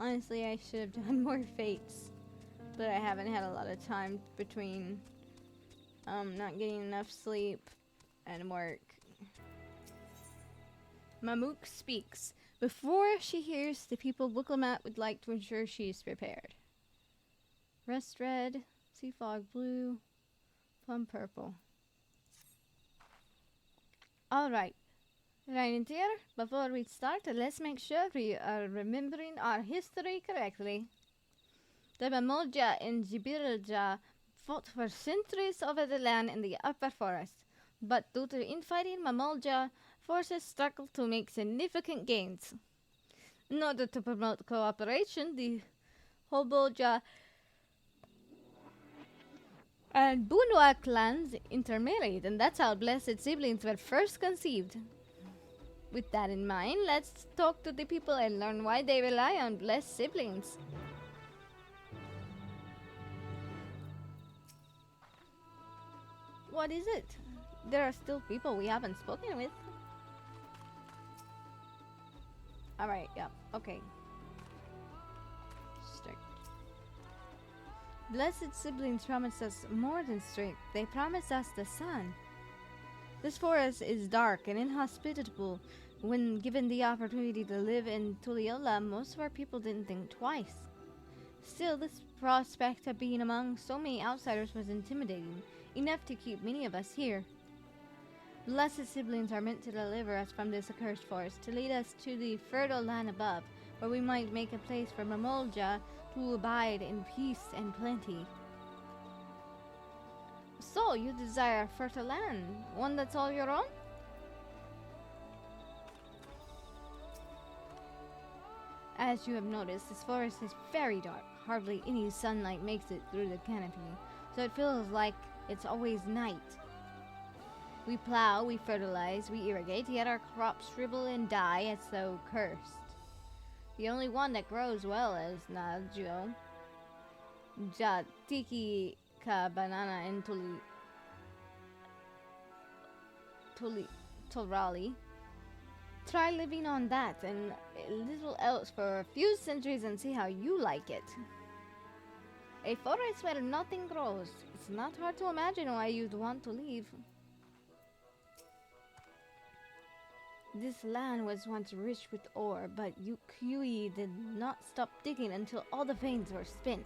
Honestly, I should have done more fates. But I haven't had a lot of time between not getting enough sleep and work. Mamook speaks. Before she hears the people Wicklamat would like to ensure she is prepared. Rust red, sea fog blue, plum purple. Alright, Reinetier, before we start, let's make sure we are remembering our history correctly. The Mamolja and Jibirja fought for centuries over the land in the upper forest, but due to infighting, Mamolja forces struggled to make significant gains. In order to promote cooperation, the Hoboja and Bunwa clans intermarried, and that's how blessed siblings were first conceived. With that in mind, let's talk to the people and learn why they rely on blessed siblings. What is it? There are still people we haven't spoken with. Alright, yeah, okay. Strict. Blessed siblings promise us more than strength. They promise us the sun. This forest is dark and inhospitable. When given the opportunity to live in Tuliola, most of our people didn't think twice. Still, this prospect of being among so many outsiders was intimidating, enough to keep many of us here. Blessed siblings are meant to deliver us from this accursed forest, to lead us to the fertile land above, where we might make a place for Mamolja to abide in peace and plenty. So, you desire a fertile land, one that's all your own? As you have noticed, this forest is very dark. Hardly any sunlight makes it through the canopy, so it feels like it's always night. We plow, we fertilize, we irrigate, yet our crops shrivel and die as though cursed. The only one that grows well is Najo, Jatiki ka banana and Torali. Try living on that and a little else for a few centuries and see how you like it. A forest where nothing grows. It's not hard to imagine why you'd want to leave. This land was once rich with ore, but Yukui did not stop digging until all the veins were spent.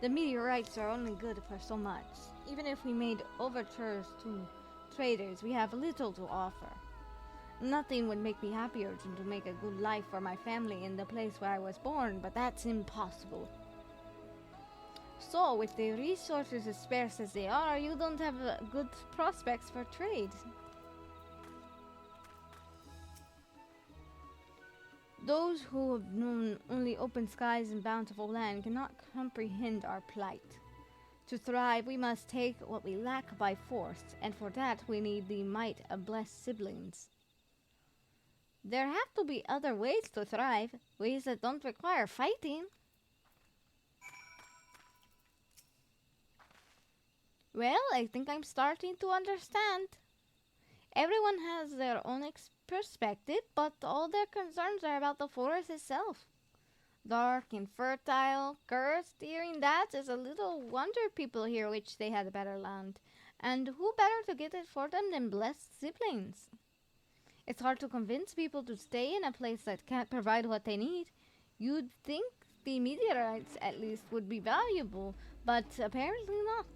The meteorites are only good for so much. Even if we made overtures to traders, we have little to offer. Nothing would make me happier than to make a good life for my family in the place where I was born, but that's impossible. So, with the resources as sparse as they are, you don't have good prospects for trade. Those who have known only open skies and bountiful land cannot comprehend our plight. To thrive, we must take what we lack by force, and for that we need the might of blessed siblings. There have to be other ways to thrive, ways that don't require fighting. Well, I think I'm starting to understand. Everyone has their own perspective, but all their concerns are about the forest itself. Dark and fertile, cursed, hearing that is a little wonder people here wish they had a better land. And who better to get it for them than blessed siblings? It's hard to convince people to stay in a place that can't provide what they need. You'd think the meteorites at least would be valuable, but apparently not.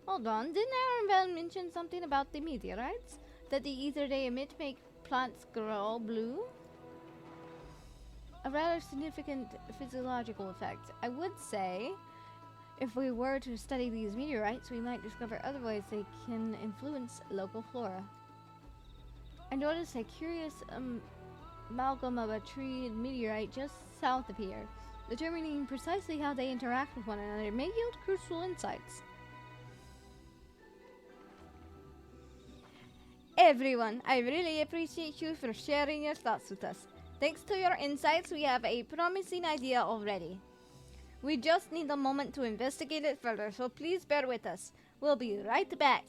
Hold on, didn't Aaron mention something about the meteorites? That the ether they emit make plants grow blue? A rather significant physiological effect. I would say, if we were to study these meteorites, we might discover other ways they can influence local flora. I noticed a curious amalgam of a tree and meteorite just south of here, determining precisely how they interact with one another may yield crucial insights. Everyone, I really appreciate you for sharing your thoughts with us. Thanks to your insights, we have a promising idea already. We just need a moment to investigate it further, so please bear with us. We'll be right back.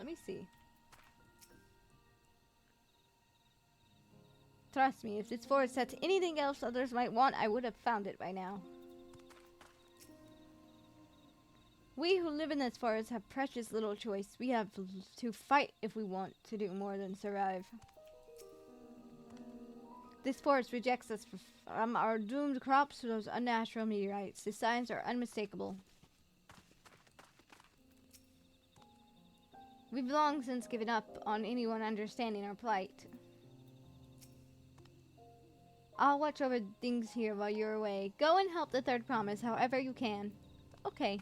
Let me see. Trust me, if this forest had anything else others might want, I would have found it by now. We who live in this forest have precious little choice. We have to fight if we want to do more than survive. This forest rejects us from our doomed crops to those unnatural meteorites. The signs are unmistakable. We've long since given up on anyone understanding our plight. I'll watch over things here while you're away. Go and help the third promise however you can. Okay.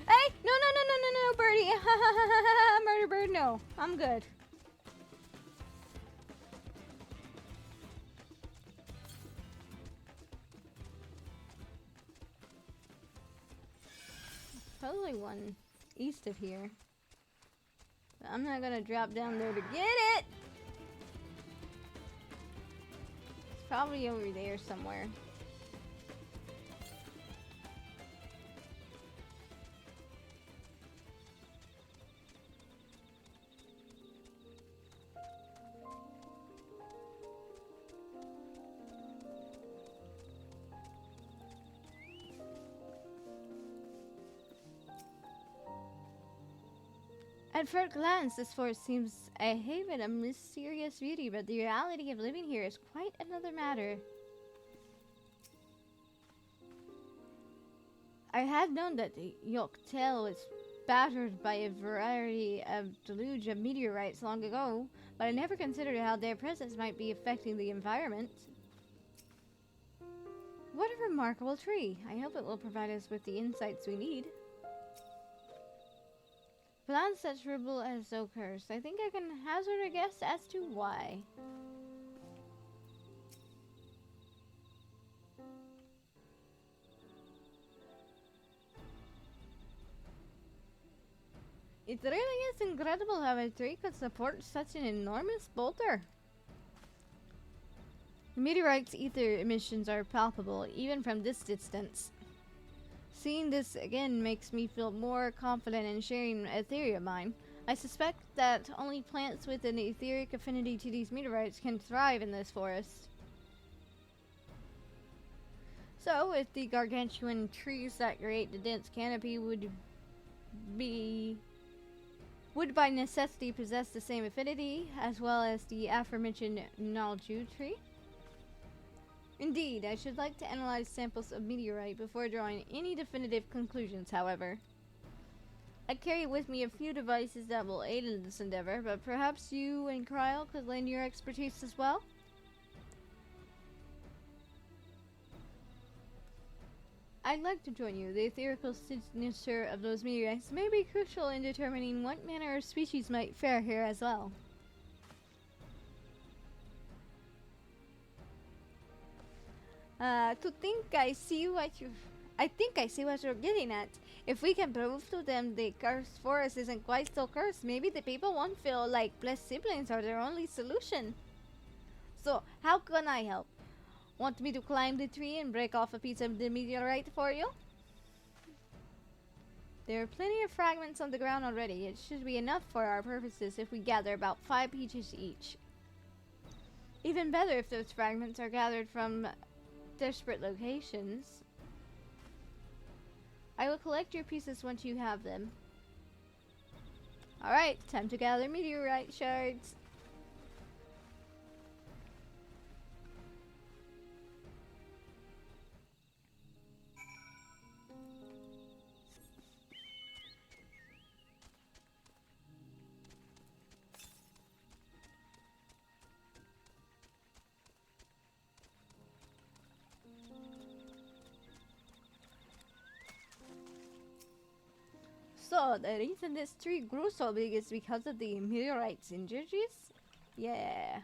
Hey! No, birdie! Murder bird, no. I'm good. Probably one east of here. But I'm not gonna drop down there to get it! It's probably over there somewhere. At first glance, this forest seems a haven of mysterious beauty, but the reality of living here is quite another matter. I had known that the Yoktel was battered by a variety of deluge of meteorites long ago, but I never considered how their presence might be affecting the environment. What a remarkable tree. I hope it will provide us with the insights we need. Plants that shrivel as so cursed. I think I can hazard a guess as to why. It really is incredible how a tree could support such an enormous boulder. The meteorite's ether emissions are palpable, even from this distance. Seeing this again makes me feel more confident in sharing a theory of mine. I suspect that only plants with an etheric affinity to these meteorites can thrive in this forest. So, if the gargantuan trees that create the dense canopy would by necessity possess the same affinity, as well as the aforementioned Nalju tree? Indeed, I should like to analyze samples of meteorite before drawing any definitive conclusions, however. I carry with me a few devices that will aid in this endeavor, but perhaps you and Kryle could lend your expertise as well? I'd like to join you. The etherical signature of those meteorites may be crucial in determining what manner of species might fare here as well. I think I see what you're getting at. If we can prove to them the cursed forest isn't quite so cursed, maybe the people won't feel like blessed siblings are their only solution. So, how can I help? Want me to climb the tree and break off a piece of the meteorite for you? There are plenty of fragments on the ground already. It should be enough for our purposes if we gather about 5 pieces each. Even better if those fragments are gathered from disparate locations. I will collect your pieces once you have them. Alright, time to gather meteorite shards. So, the reason this tree grew so big is because of the meteorite synergies? Yeah.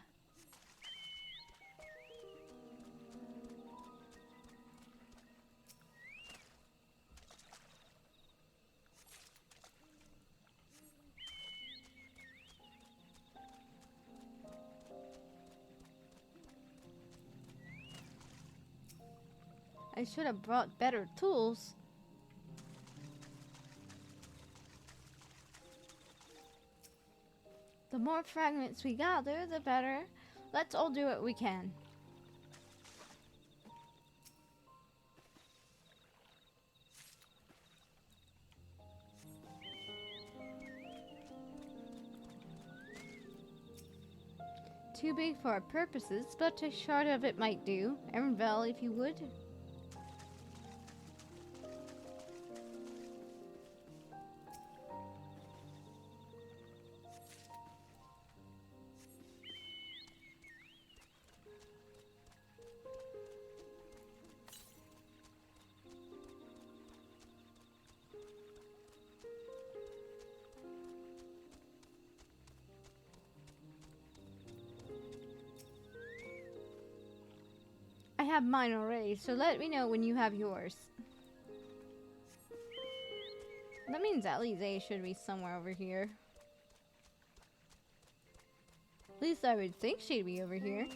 I should have brought better tools. The more fragments we gather, the better. Let's all do what we can. Too big for our purposes, but a shard of it might do. Erenvel, if you would. I have mine already, so let me know when you have yours. That means Alize should be somewhere over here. At least I would think she'd be over here.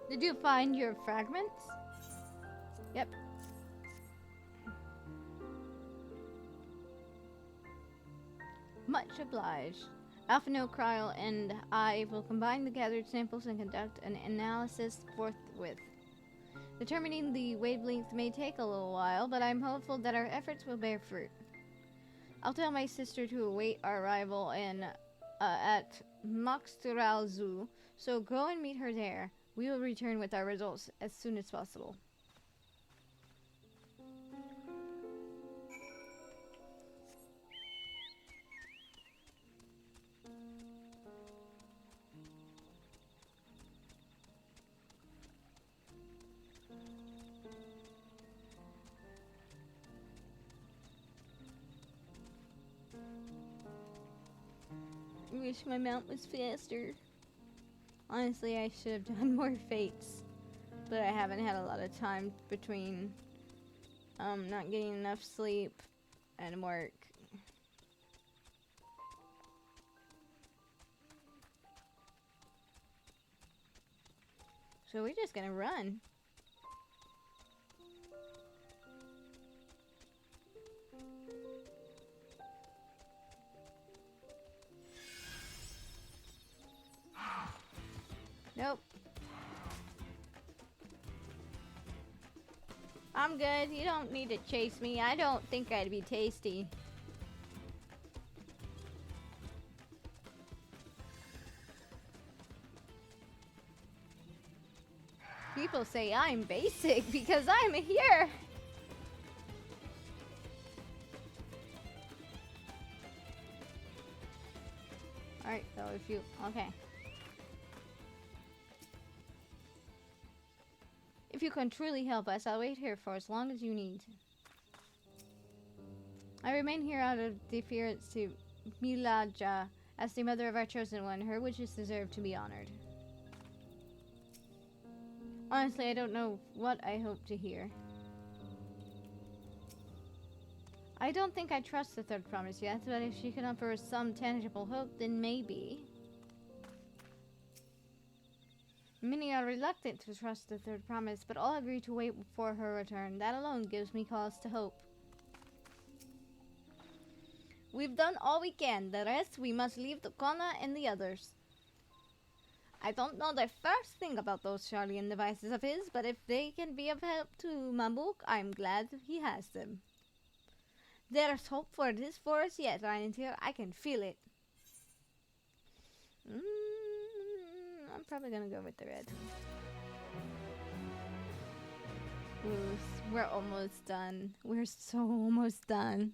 Did you find your fragments? Yep. Much obliged. Alphanocryl and I will combine the gathered samples and conduct an analysis forthwith. Determining the wavelength may take a little while, but I'm hopeful that our efforts will bear fruit. I'll tell my sister to await our arrival at Moxtural Zoo, so go and meet her there. We will return with our results as soon as possible. I wish my mount was faster. Honestly, I should have done more fates, but I haven't had a lot of time between not getting enough sleep and work. So we're just gonna run. Nope. I'm good. You don't need to chase me. I don't think I'd be tasty. People say I'm basic because I'm here. Alright, so if you... Okay. If you can truly help us, I'll wait here for as long as you need. I remain here out of deference to Milaja as the mother of our chosen one. Her wishes deserve to be honored. Honestly, I don't know what I hope to hear. I don't think I trust the third promise yet, but if she can offer us some tangible hope, then maybe. Many are reluctant to trust the third promise, but all agree to wait for her return. That alone gives me cause to hope. We've done all we can. The rest we must leave to Kona and the others. I don't know the first thing about those Charlian devices of his, but if they can be of help to Mamook, I'm glad he has them. There's hope for this forest yet, Reinetier. I can feel it. I'm probably gonna go with the red. Ooh, we're almost done. We're so almost done.